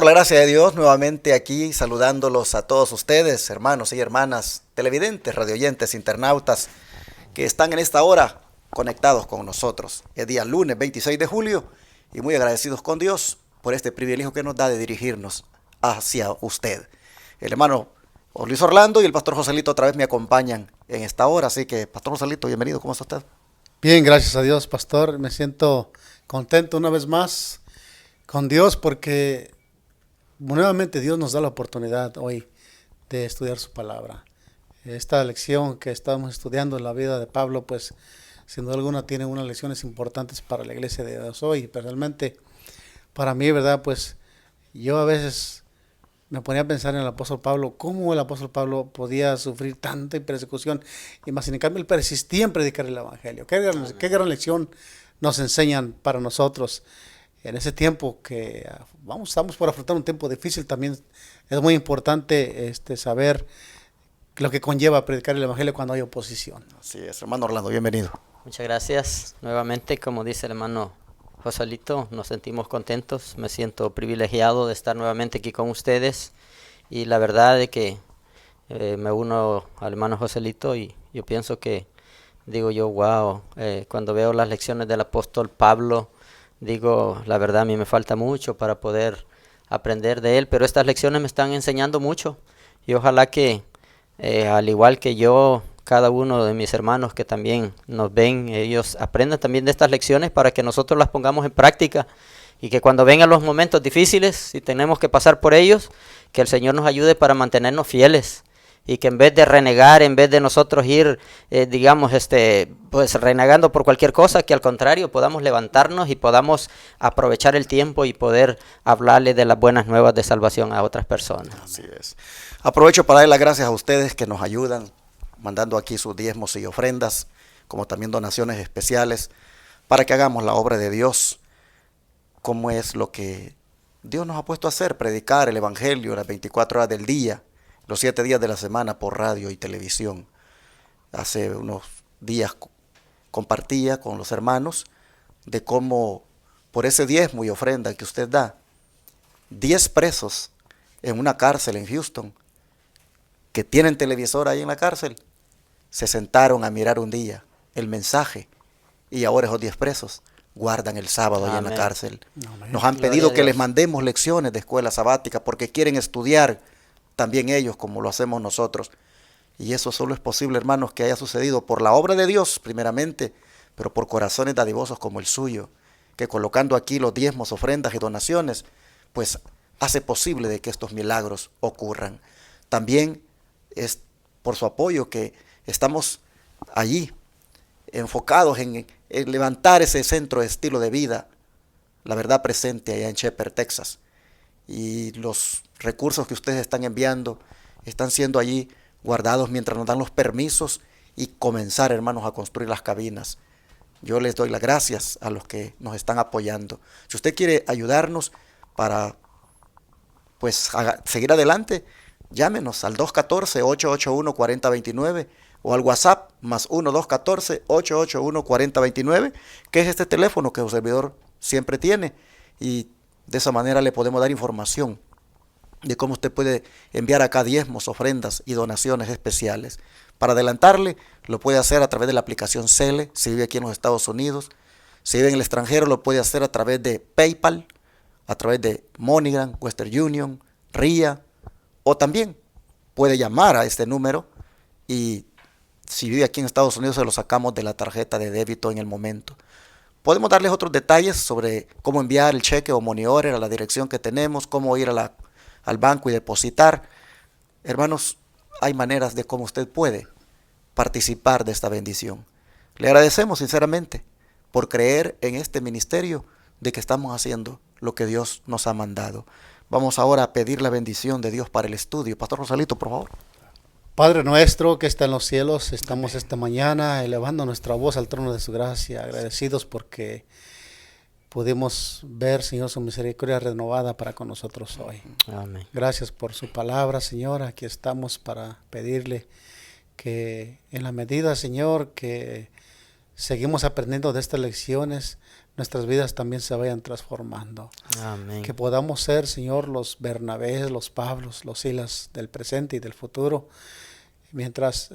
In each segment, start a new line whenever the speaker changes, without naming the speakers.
por la gracia de Dios, nuevamente aquí saludándolos a todos ustedes, hermanos y hermanas, televidentes, radioyentes, internautas, que están en esta hora conectados con nosotros. Es día lunes 26 de julio y muy agradecidos con Dios por este privilegio que nos da de dirigirnos hacia usted. El hermano Luis Orlando y el pastor Joselito otra vez me acompañan en esta hora, así que pastor Joselito, bienvenido, ¿cómo está usted?
Bien, gracias a Dios, pastor. Me siento contento una vez más con Dios porque nuevamente Dios nos da la oportunidad hoy de estudiar su palabra. Esta lección que estamos estudiando en la vida de Pablo, pues sin duda alguna tiene unas lecciones importantes para la iglesia de Dios hoy. Personalmente, para mí, ¿verdad? Pues yo a veces me ponía a pensar en el apóstol Pablo, cómo el apóstol Pablo podía sufrir tanta persecución y más sin en cambio él persistía en predicar el evangelio. Qué gran lección nos enseñan para nosotros en ese tiempo que estamos por afrontar un tiempo difícil. También es muy importante saber lo que conlleva predicar el evangelio cuando hay oposición.
Así es, hermano Orlando, bienvenido.
Muchas gracias. Nuevamente, como dice el hermano Joselito, nos sentimos contentos. Me siento privilegiado de estar nuevamente aquí con ustedes. Y la verdad es que me uno al hermano Joselito y yo pienso que, digo yo, wow, cuando veo las lecciones del apóstol Pablo, digo, la verdad a mí me falta mucho para poder aprender de él, pero estas lecciones me están enseñando mucho. Y ojalá que, al igual que yo, cada uno de mis hermanos que también nos ven, ellos aprendan también de estas lecciones para que nosotros las pongamos en práctica y que cuando vengan los momentos difíciles, si tenemos que pasar por ellos, que el Señor nos ayude para mantenernos fieles y que en vez de renegar, en vez de nosotros ir, pues renegando por cualquier cosa, que al contrario podamos levantarnos y podamos aprovechar el tiempo y poder hablarle de las buenas nuevas de salvación a otras personas.
Así es. Aprovecho para dar las gracias a ustedes que nos ayudan mandando aquí sus diezmos y ofrendas, como también donaciones especiales, para que hagamos la obra de Dios, como es lo que Dios nos ha puesto a hacer, predicar el evangelio las 24 horas del día, los 7 días de la semana por radio y televisión. Hace unos días compartía con los hermanos de cómo por ese diezmo y ofrenda que usted da, 10 presos en una cárcel en Houston, que tienen televisor ahí en la cárcel, se sentaron a mirar un día el mensaje y ahora esos 10 presos guardan el sábado allá en la cárcel. Nos han pedido que les mandemos lecciones de escuela sabática porque quieren estudiar también ellos como lo hacemos nosotros. Y eso solo es posible, hermanos, que haya sucedido por la obra de Dios primeramente, pero por corazones dadivosos como el suyo, que colocando aquí los diezmos, ofrendas y donaciones, pues hace posible de que estos milagros ocurran. También es por su apoyo que estamos allí enfocados en levantar ese centro de estilo de vida, la verdad presente allá en Shepherd, Texas. Y los recursos que ustedes están enviando están siendo allí guardados mientras nos dan los permisos y comenzar, hermanos, a construir las cabinas. Yo les doy las gracias a los que nos están apoyando. Si usted quiere ayudarnos para seguir adelante, llámenos al 214-881-4029 o al WhatsApp más 1-214-881-4029, que es este teléfono que un servidor siempre tiene, y de esa manera le podemos dar información de cómo usted puede enviar acá diezmos, ofrendas y donaciones especiales. Para adelantarle, lo puede hacer a través de la aplicación Cele, si vive aquí en los Estados Unidos. Si vive en el extranjero, lo puede hacer a través de PayPal, a través de MoneyGram, Western Union, RIA, o también puede llamar a este número y si vive aquí en Estados Unidos se lo sacamos de la tarjeta de débito en el momento. Podemos darles otros detalles sobre cómo enviar el cheque o money order a la dirección que tenemos, cómo ir al banco y depositar. Hermanos, hay maneras de cómo usted puede participar de esta bendición. Le agradecemos sinceramente por creer en este ministerio de que estamos haciendo lo que Dios nos ha mandado. Vamos ahora a pedir la bendición de Dios para el estudio. Pastor Rosalito, por favor.
Padre nuestro que está en los cielos, estamos esta mañana elevando nuestra voz al trono de su gracia, agradecidos porque pudimos ver, Señor, su misericordia renovada para con nosotros hoy.
Amén.
Gracias por su palabra, Señor. Aquí estamos para pedirle que en la medida, Señor, que seguimos aprendiendo de estas lecciones, nuestras vidas también se vayan transformando.
Amén.
Que podamos ser, Señor, los Bernabés, los Pablos, los Silas del presente y del futuro, mientras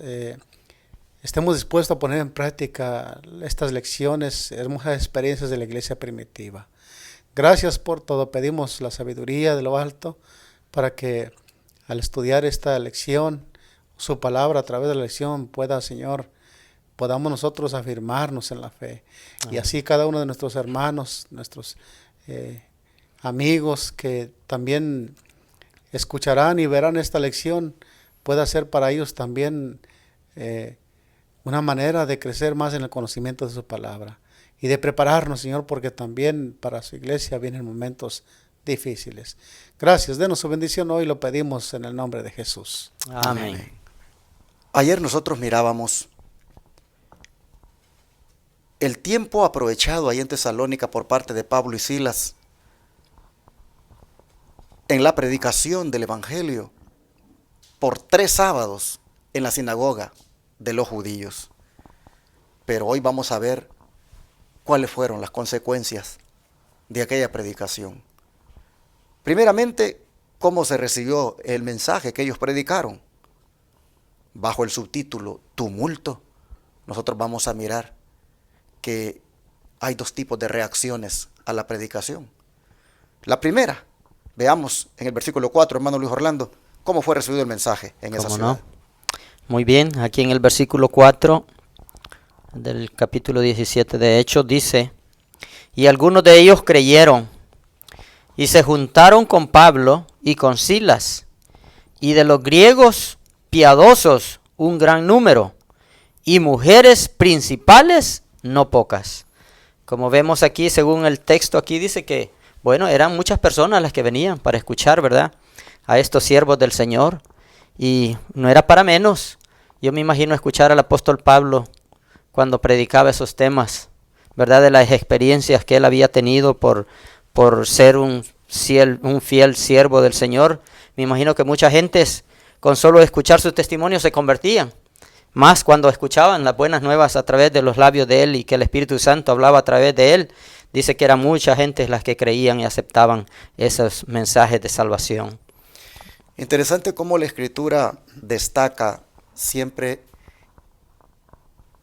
estemos dispuestos a poner en práctica estas lecciones, hermosas experiencias de la iglesia primitiva. Gracias por todo. Pedimos la sabiduría de lo alto para que al estudiar esta lección, su palabra a través de la lección pueda, Señor, podamos nosotros afirmarnos en la fe. Y así cada uno de nuestros hermanos, nuestros amigos que también escucharán y verán esta lección, pueda ser para ellos también una manera de crecer más en el conocimiento de su palabra. Y de prepararnos, Señor, porque también para su iglesia vienen momentos difíciles. Gracias, denos su bendición hoy, lo pedimos en el nombre de Jesús.
Amén.
Ayer nosotros mirábamos el tiempo aprovechado ahí en Tesalónica por parte de Pablo y Silas en la predicación del Evangelio por 3 sábados en la sinagoga de los judíos. Pero hoy vamos a ver cuáles fueron las consecuencias de aquella predicación. Primeramente, cómo se recibió el mensaje que ellos predicaron. Bajo el subtítulo Tumulto, nosotros vamos a mirar que hay 2 tipos de reacciones a la predicación. La primera, veamos en el versículo 4, hermano Luis Orlando, cómo fue recibido el mensaje en esa ciudad.
No? Muy bien, aquí en el versículo 4 del capítulo 17 de Hechos dice: y algunos de ellos creyeron y se juntaron con Pablo y con Silas, y de los griegos piadosos un gran número, y mujeres principales no pocas. Como vemos aquí, según el texto aquí dice que, bueno, eran muchas personas las que venían para escuchar, ¿verdad?, a estos siervos del Señor, y no era para menos. Yo me imagino escuchar al apóstol Pablo cuando predicaba esos temas, ¿verdad?, de las experiencias que él había tenido por ser un fiel siervo del Señor. Me imagino que mucha gente con solo escuchar su testimonio se convertían, más cuando escuchaban las buenas nuevas a través de los labios de él y que el Espíritu Santo hablaba a través de él. Dice que era mucha gente las que creían y aceptaban esos mensajes de salvación.
Interesante cómo la Escritura destaca siempre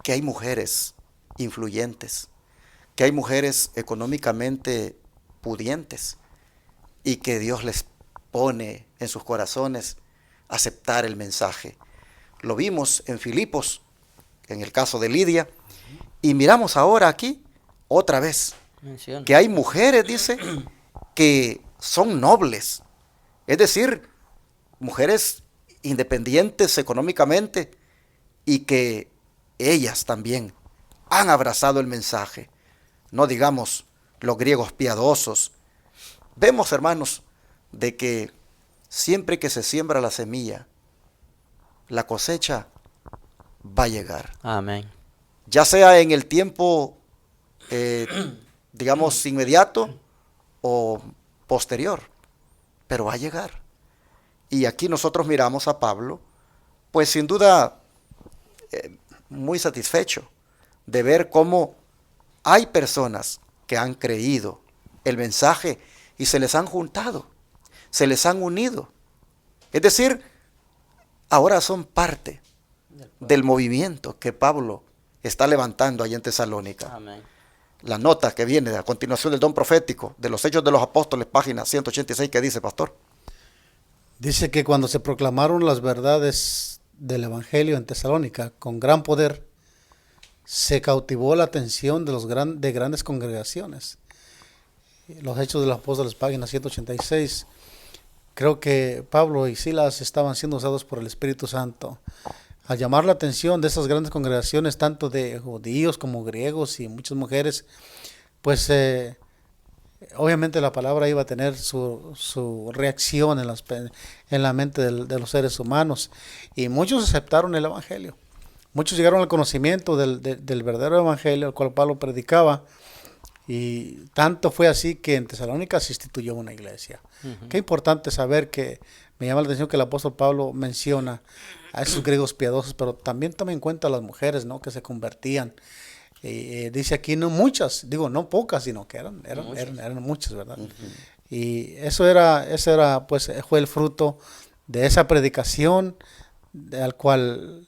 que hay mujeres influyentes, que hay mujeres económicamente pudientes y que Dios les pone en sus corazones aceptar el mensaje. Lo vimos en Filipos, en el caso de Lidia, y miramos ahora aquí otra vez que hay mujeres, dice, que son nobles, es decir, mujeres independientes económicamente y que ellas también han abrazado el mensaje. No digamos los griegos piadosos. Vemos, hermanos, de que siempre que se siembra la semilla, la cosecha va a llegar.
Amén.
Ya sea en el tiempo, digamos, inmediato o posterior, pero va a llegar. Y aquí nosotros miramos a Pablo, pues sin duda muy satisfecho de ver cómo hay personas que han creído el mensaje y se les han juntado, se les han unido. Es decir, ahora son parte del movimiento que Pablo está levantando allá en Tesalónica.
Amén.
La nota que viene a continuación del don profético de los Hechos de los Apóstoles, página 186, ¿qué dice, pastor?
Dice que cuando se proclamaron las verdades del Evangelio en Tesalónica con gran poder, se cautivó la atención de grandes congregaciones. Los Hechos de los Apóstoles, página 186. Creo que Pablo y Silas estaban siendo usados por el Espíritu Santo al llamar la atención de esas grandes congregaciones, tanto de judíos como griegos y muchas mujeres. Pues obviamente la palabra iba a tener su reacción en la mente de los seres humanos, y muchos aceptaron el Evangelio. Muchos llegaron al conocimiento del verdadero Evangelio, el cual Pablo predicaba, y tanto fue así que en Tesalónica se instituyó una iglesia. Qué importante saber que me llama la atención que el apóstol Pablo menciona a esos griegos piadosos, pero también toma en cuenta a las mujeres, ¿no?, que se convertían. Dice aquí no muchas, digo no pocas, sino que eran muchas, ¿verdad? Y eso era, pues fue el fruto de esa predicación al cual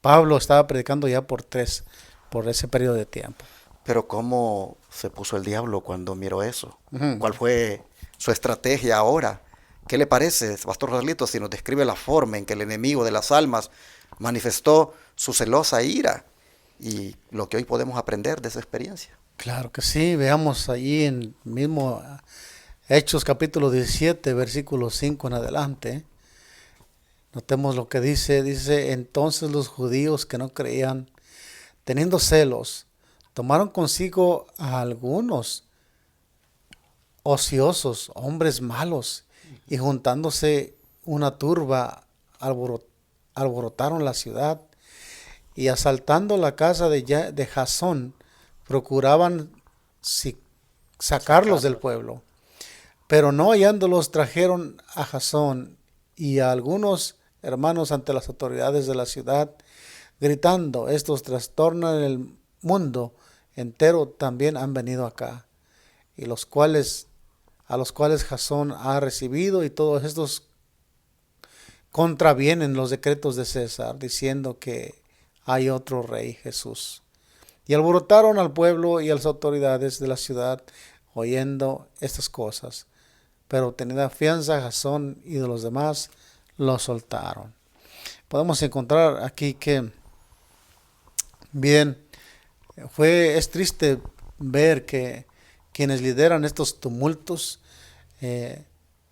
Pablo estaba predicando ya por ese periodo de tiempo.
Pero ¿cómo se puso el diablo cuando miró eso?
Ujú.
¿Cuál fue su estrategia ahora? ¿Qué le parece, Pastor Rosalito, si nos describe la forma en que el enemigo de las almas manifestó su celosa ira y lo que hoy podemos aprender de esa experiencia?
Claro que sí, veamos allí en mismo Hechos capítulo 17, versículo 5 en adelante. Notemos lo que dice, entonces los judíos que no creían, teniendo celos, tomaron consigo a algunos ociosos, hombres malos, y juntándose una turba, alborotaron la ciudad, y asaltando la casa de Jasón, procuraban sacarlos del pueblo. Pero no hallándolos, trajeron a Jasón y a algunos hermanos ante las autoridades de la ciudad, gritando, estos trastornan el mundo entero, también han venido acá, y a los cuales Jasón ha recibido, y todos estos contravienen los decretos de César, diciendo que hay otro rey, Jesús. Y alborotaron al pueblo y a las autoridades de la ciudad, oyendo estas cosas. Pero tenida fianza, Jasón y de los demás lo soltaron. Podemos encontrar aquí que, bien, es triste ver que quienes lideran estos tumultos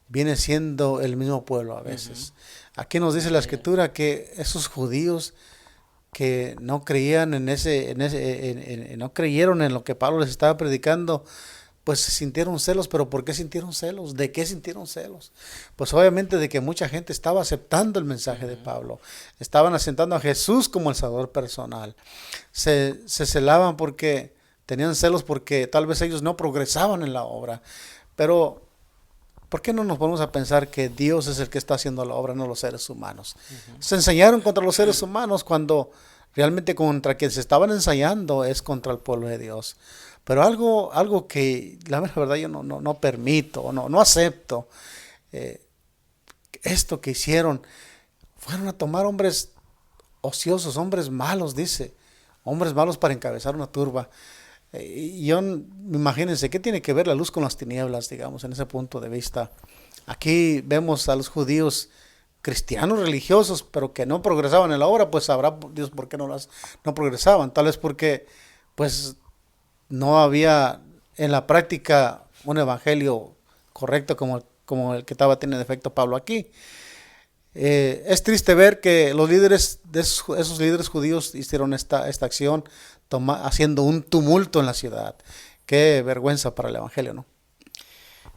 viene siendo el mismo pueblo a veces. Aquí nos dice la escritura que esos judíos que no creían no creyeron en lo que Pablo les estaba predicando, pues sintieron celos. Pero ¿por qué sintieron celos? ¿De qué sintieron celos? Pues obviamente de que mucha gente estaba aceptando el mensaje de Pablo, estaban aceptando a Jesús como el Salvador personal. Se celaban porque tenían celos, porque tal vez ellos no progresaban en la obra. Pero ¿por qué no nos ponemos a pensar que Dios es el que está haciendo la obra, no los seres humanos? Se ensañaron contra los seres humanos cuando realmente contra quien se estaban ensayando es contra el pueblo de Dios. Pero algo que la verdad yo no permito, no acepto, esto que hicieron, fueron a tomar hombres ociosos, hombres malos, dice, hombres malos para encabezar una turba. Imagínense, ¿qué tiene que ver la luz con las tinieblas, digamos, en ese punto de vista? Aquí vemos a los judíos cristianos religiosos, pero que no progresaban en la obra. Pues sabrá Dios por qué no progresaban. Tal vez porque pues no había en la práctica un evangelio correcto como el que estaba teniendo efecto Pablo aquí. Es triste ver que los líderes de esos líderes judíos hicieron esta acción, haciendo un tumulto en la ciudad. Qué vergüenza para el evangelio, ¿no?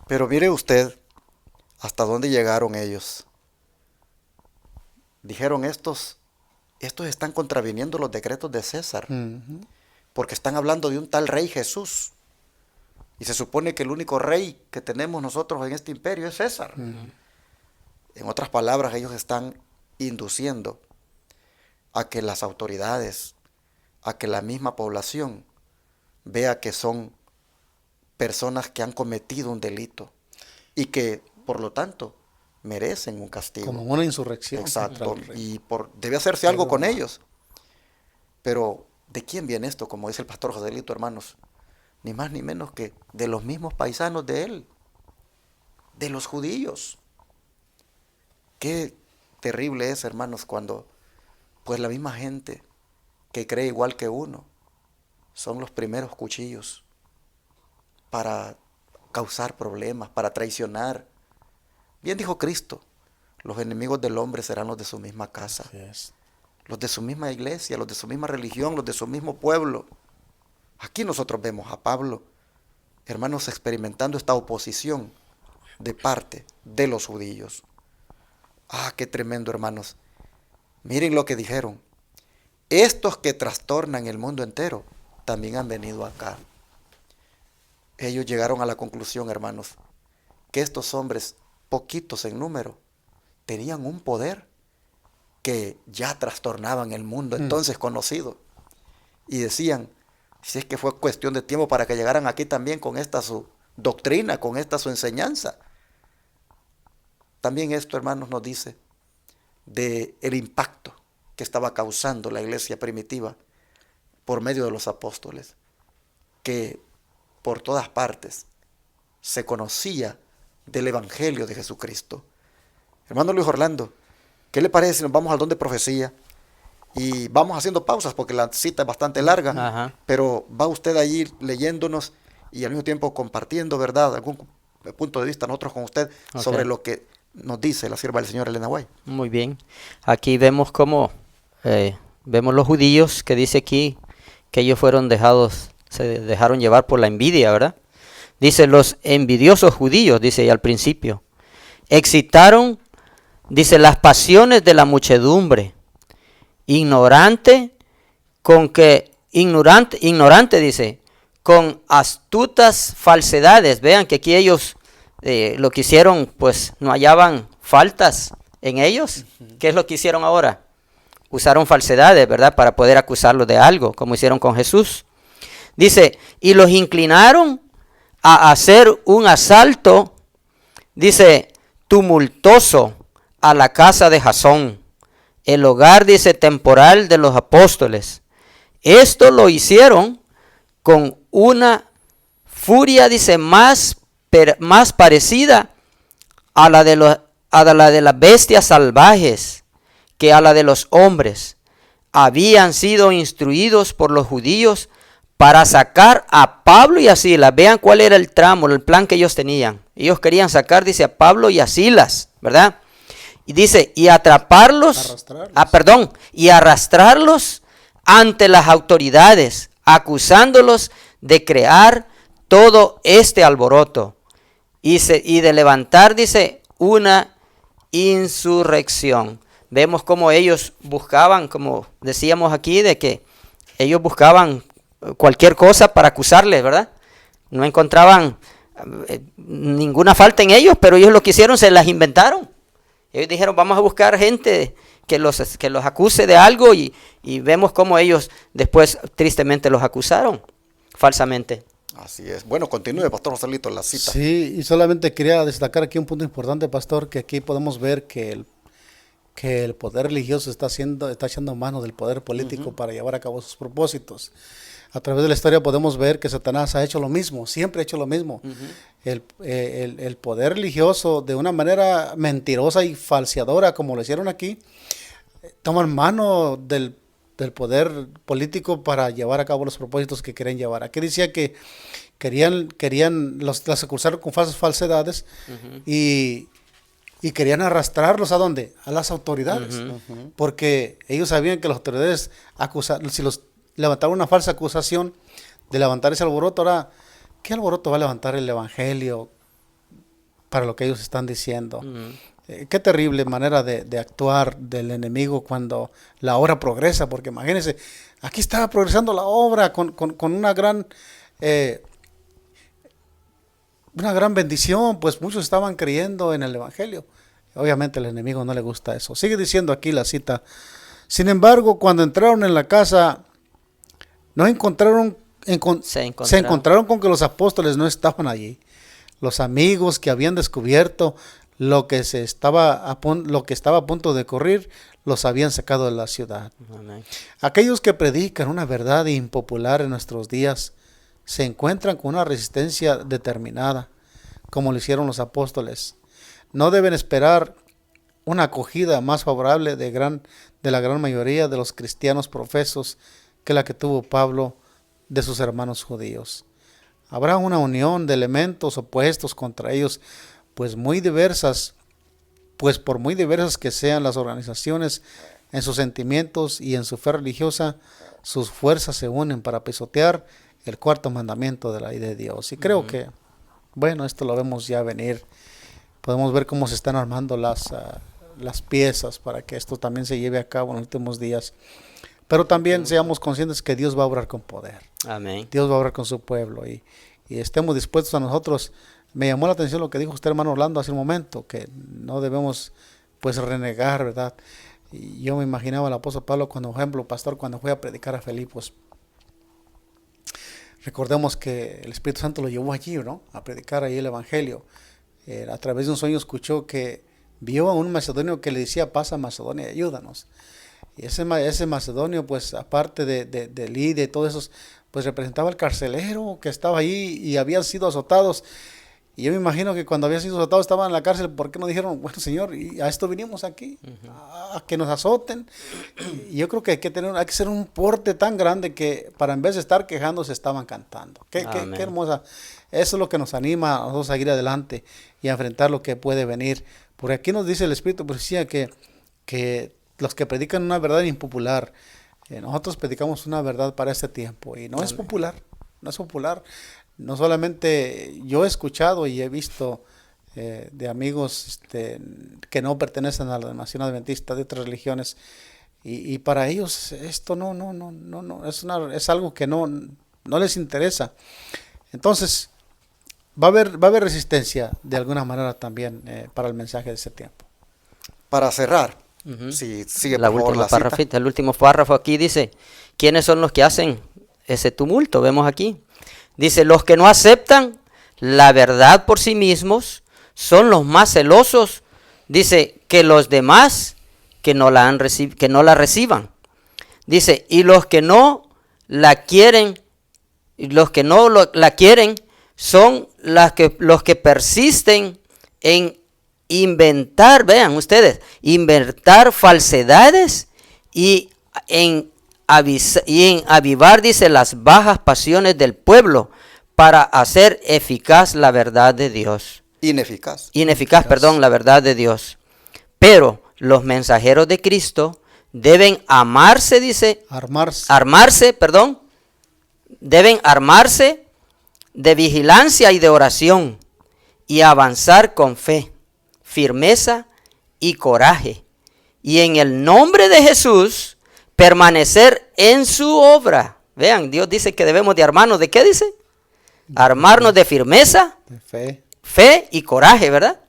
Pero mire usted hasta dónde llegaron ellos. Dijeron estos están contraviniendo los decretos de César, porque están hablando de un tal rey Jesús. Y se supone que el único rey que tenemos nosotros en este imperio es César. En otras palabras, ellos están induciendo a que las autoridades, a que la misma población vea que son personas que han cometido un delito y que, por lo tanto, merecen un castigo.
Como una insurrección.
Exacto. Y debe hacerse algo con ellos. Pero, ¿de quién viene esto? Como dice el pastor Joselito, hermanos, ni más ni menos que de los mismos paisanos de él, de los judíos. Qué terrible es, hermanos, cuando pues la misma gente que cree igual que uno son los primeros cuchillos para causar problemas, para traicionar. Bien dijo Cristo, los enemigos del hombre serán los de su misma casa, los de su misma iglesia, los de su misma religión, los de su mismo pueblo. Aquí nosotros vemos a Pablo, hermanos, experimentando esta oposición de parte de los judíos. Ah, qué tremendo, hermanos. Miren lo que dijeron. Estos que trastornan el mundo entero también han venido acá. Ellos llegaron a la conclusión, hermanos, que estos hombres, poquitos en número, tenían un poder que ya trastornaban el mundo entonces conocido. Y decían, Si es que fue cuestión de tiempo para que llegaran aquí también con esta su doctrina, con esta su enseñanza. También esto, hermanos, nos dice de el impacto que estaba causando la iglesia primitiva por medio de los apóstoles, que por todas partes se conocía del evangelio de Jesucristo. Hermano Luis Orlando, ¿qué le parece si nos vamos al don de profecía? Y vamos haciendo pausas porque la cita es bastante larga,
Ajá.
pero va usted a ir leyéndonos y al mismo tiempo compartiendo, ¿verdad?, algún punto de vista nosotros con usted sobre
Ok.
lo que nos dice la sierva del Señor Elena White.
Muy bien. Aquí vemos cómo vemos los judíos que dice aquí que ellos fueron se dejaron llevar por la envidia, ¿verdad? Dice los envidiosos judíos, dice ahí al principio, excitaron, dice, las pasiones de la muchedumbre, ignorante, dice, con astutas falsedades. Vean que aquí ellos lo que hicieron, pues no hallaban faltas en ellos. ¿Qué es lo que hicieron ahora? Usaron falsedades, ¿verdad? Para poder acusarlos de algo, como hicieron con Jesús. Dice, y los inclinaron a hacer un asalto, dice, tumultuoso a la casa de Jasón, el hogar, dice, temporal de los apóstoles. Esto lo hicieron con una furia, dice, más parecida a la de las bestias salvajes que a la de los hombres. Habían sido instruidos por los judíos para sacar a Pablo y a Silas. Vean cuál era el tramo, el plan que ellos tenían. Ellos querían sacar, dice, a Pablo y a Silas, ¿verdad? Y dice, y atraparlos, y arrastrarlos ante las autoridades, acusándolos de crear todo este alboroto y de levantar, dice, una insurrección. Vemos cómo ellos buscaban, como decíamos aquí, de que ellos buscaban cualquier cosa para acusarles, ¿verdad? No encontraban ninguna falta en ellos, pero ellos lo que hicieron, se las inventaron. Ellos dijeron, vamos a buscar gente que los acuse de algo, y vemos cómo ellos después tristemente los acusaron falsamente.
Así es. Bueno, continúe, Pastor Joselito, la cita.
Sí, y solamente quería destacar aquí un punto importante, pastor, que aquí podemos ver que el poder religioso está echando mano del poder político para llevar a cabo sus propósitos. A través de la historia podemos ver que Satanás ha hecho lo mismo, siempre ha hecho lo mismo. El poder religioso, de una manera mentirosa y falseadora, como lo hicieron aquí, toman mano del poder político para llevar a cabo los propósitos que quieren llevar. Aquí decía que las acusaron con falsas falsedades y querían arrastrarlos ¿a dónde? A las autoridades. Porque ellos sabían que las autoridades si los levantaron una falsa acusación de levantar ese alboroto, ahora, ¿qué alboroto va a levantar el evangelio para lo que ellos están diciendo? Qué terrible manera de actuar del enemigo cuando la obra progresa, porque imagínense, aquí estaba progresando la obra con una gran bendición, pues muchos estaban creyendo en el evangelio. Obviamente al enemigo no le gusta eso. Sigue diciendo aquí la cita: sin embargo, cuando entraron en la casa, se encontraron con que los apóstoles no estaban allí. Los amigos que habían descubierto lo que estaba a punto de ocurrir, los habían sacado de la ciudad.
Amén.
Aquellos que predican una verdad impopular en nuestros días se encuentran con una resistencia determinada, como lo hicieron los apóstoles. No deben esperar una acogida más favorable de la gran mayoría de los cristianos profesos que la que tuvo Pablo de sus hermanos judíos. Habrá una unión de elementos opuestos contra ellos, pues por muy diversas que sean las organizaciones en sus sentimientos y en su fe religiosa, sus fuerzas se unen para pisotear el cuarto mandamiento de la ley de Dios. Y creo que, bueno, esto lo vemos ya venir. Podemos ver cómo se están armando las piezas para que esto también se lleve a cabo en los últimos días. Pero también seamos conscientes que Dios va a obrar con poder.
Amén.
Dios va a obrar con su pueblo y estemos dispuestos a nosotros. Me llamó la atención lo que dijo usted, hermano Orlando, hace un momento, que no debemos pues renegar, ¿verdad? Y yo me imaginaba al apóstol Pablo cuando fue a predicar a Filipos. Recordemos que el Espíritu Santo lo llevó allí, ¿no? A predicar ahí el Evangelio. A través de un sueño escuchó que vio a un macedonio que le decía, pasa Macedonia, ayúdanos. Y ese macedonio, pues aparte de Lidia y todo eso, pues representaba al carcelero que estaba ahí y habían sido azotados. Y yo me imagino que cuando habían sido azotados estaban en la cárcel, ¿por qué no dijeron, bueno, Señor, y a esto vinimos aquí, a que nos azoten? Y yo creo que hay que ser un porte tan grande que para en vez de estar quejándose estaban cantando. Qué hermosa. Eso es lo que nos anima a nosotros a seguir adelante y a enfrentar lo que puede venir. Porque aquí nos dice el Espíritu Profecía que los que predican una verdad impopular, nosotros predicamos una verdad para este tiempo y no es popular, no es popular. No solamente yo he escuchado y he visto de amigos que no pertenecen a la denominación adventista, de otras religiones, y para ellos esto no es algo que no les interesa. Entonces va a haber resistencia de alguna manera también para el mensaje de ese tiempo.
Para cerrar,
Ujú.
si sigue
La
por favor
última
la cita.
párrafita, el último párrafo aquí dice, ¿quiénes son los que hacen ese tumulto? Vemos aquí. Dice, los que no aceptan la verdad por sí mismos son los más celosos, dice, que los demás que no la reciban. Dice, y los que no la quieren, la quieren son los que persisten en inventar, vean ustedes, inventar falsedades y en avivar, dice, las bajas pasiones del pueblo para hacer eficaz la verdad de Dios. Ineficaz, perdón, la verdad de Dios. Pero los mensajeros de Cristo deben deben armarse de vigilancia y de oración y avanzar con fe, firmeza y coraje. Y en el nombre de Jesús permanecer en su obra. Vean, Dios dice que debemos de armarnos. ¿De qué dice? Armarnos de firmeza,
De
fe y coraje, ¿verdad?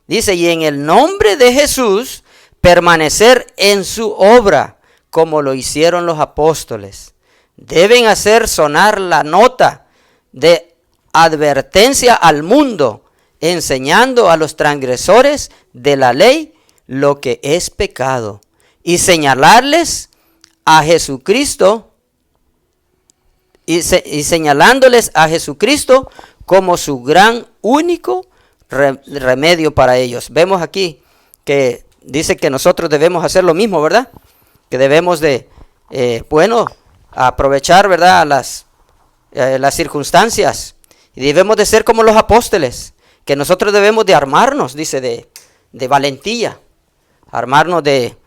Dice, y en el nombre de Jesús permanecer en su obra, como lo hicieron los apóstoles. Deben hacer sonar la nota de advertencia al mundo, enseñando a los transgresores de la ley lo que es pecado y señalarles a Jesucristo y señalándoles a Jesucristo como su gran único remedio para ellos. Vemos aquí que dice que nosotros debemos hacer lo mismo, ¿verdad? Que debemos de, aprovechar, ¿verdad?, las circunstancias. Y debemos de ser como los apóstoles, que nosotros debemos de armarnos, dice, de valentía, armarnos de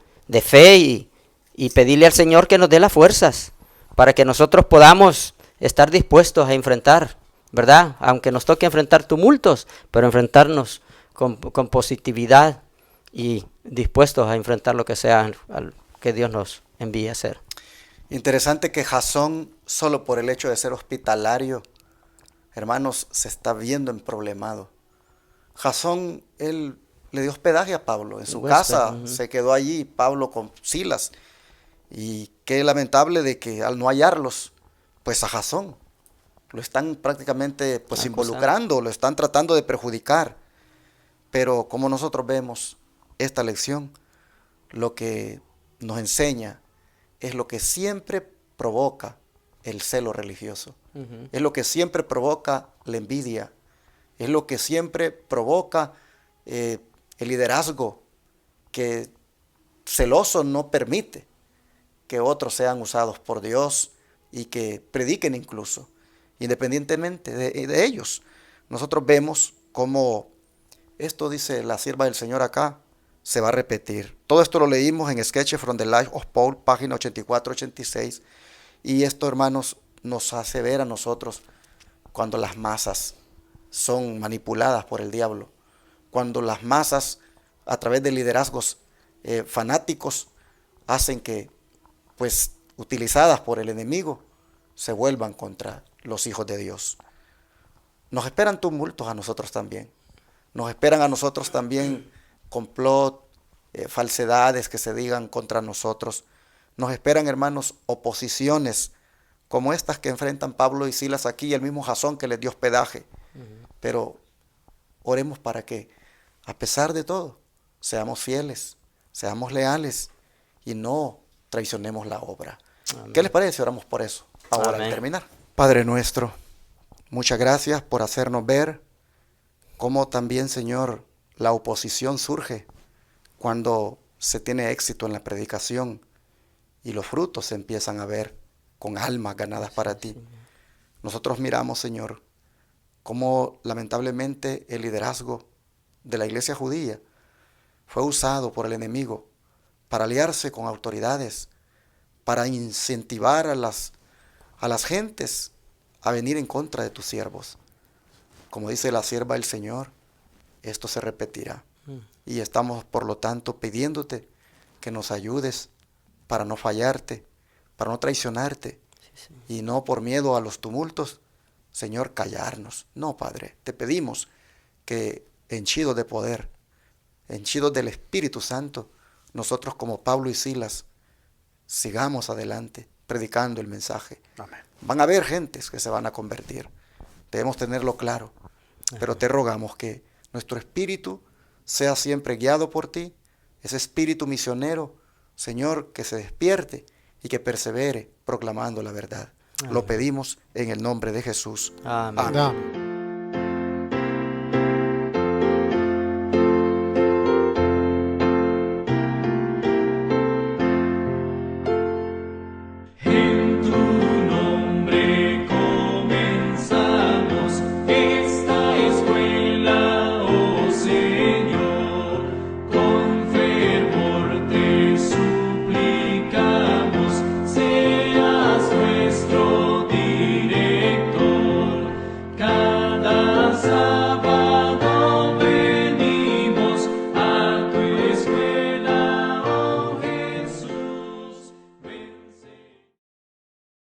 fe y pedirle al Señor que nos dé las fuerzas para que nosotros podamos estar dispuestos a enfrentar, ¿verdad? Aunque nos toque enfrentar tumultos, pero enfrentarnos con positividad y dispuestos a enfrentar lo que sea que Dios nos envíe a hacer.
Interesante que Jasón, solo por el hecho de ser hospitalario, hermanos, se está viendo emproblemado. Jasón, él le dio hospedaje a Pablo en su casa, se quedó allí Pablo con Silas. Y qué lamentable de que al no hallarlos, pues a Jasón lo están prácticamente pues involucrando, lo están tratando de perjudicar. Pero como nosotros vemos esta lección, lo que nos enseña es lo que siempre provoca el celo religioso. Es lo que siempre provoca la envidia. Es lo que siempre provoca el liderazgo que celoso no permite que otros sean usados por Dios y que prediquen incluso, independientemente de ellos. Nosotros vemos cómo esto, dice la sierva del Señor acá, se va a repetir. Todo esto lo leímos en Sketches from the Life of Paul, página 84-86. Y esto, hermanos, nos hace ver a nosotros cuando las masas son manipuladas por el diablo. Cuando las masas, a través de liderazgos fanáticos, hacen que, pues, utilizadas por el enemigo, se vuelvan contra los hijos de Dios. Nos esperan tumultos a nosotros también. Nos esperan a nosotros también complot, falsedades que se digan contra nosotros. Nos esperan, hermanos, oposiciones como estas que enfrentan Pablo y Silas aquí, y el mismo Jasón que les dio hospedaje. Pero oremos para que, a pesar de todo, seamos fieles, seamos leales y no traicionemos la obra.
Amén.
¿Qué les parece si oramos por eso? Ahora,
Amén.
al terminar. Padre nuestro, muchas gracias por hacernos ver cómo también, Señor, la oposición surge cuando se tiene éxito en la predicación y los frutos se empiezan a ver con almas ganadas para ti. Nosotros miramos, Señor, cómo lamentablemente el liderazgo de la iglesia judía fue usado por el enemigo para aliarse con autoridades, para incentivar a las gentes a venir en contra de tus siervos. Como dice la sierva del Señor, esto se repetirá. Y estamos, por lo tanto, pidiéndote que nos ayudes para no fallarte, para no traicionarte, y no por miedo a los tumultos, Señor, callarnos. No, Padre, te pedimos que henchidos de poder, henchidos del Espíritu Santo, nosotros como Pablo y Silas, sigamos adelante predicando el mensaje.
Amén.
Van a haber gentes que se van a convertir, debemos tenerlo claro, pero te rogamos que nuestro espíritu sea siempre guiado por ti, ese espíritu misionero, Señor, que se despierte y que persevere proclamando la verdad.
Amén.
Lo pedimos en el nombre de Jesús.
Amén.
Amén.
Amén.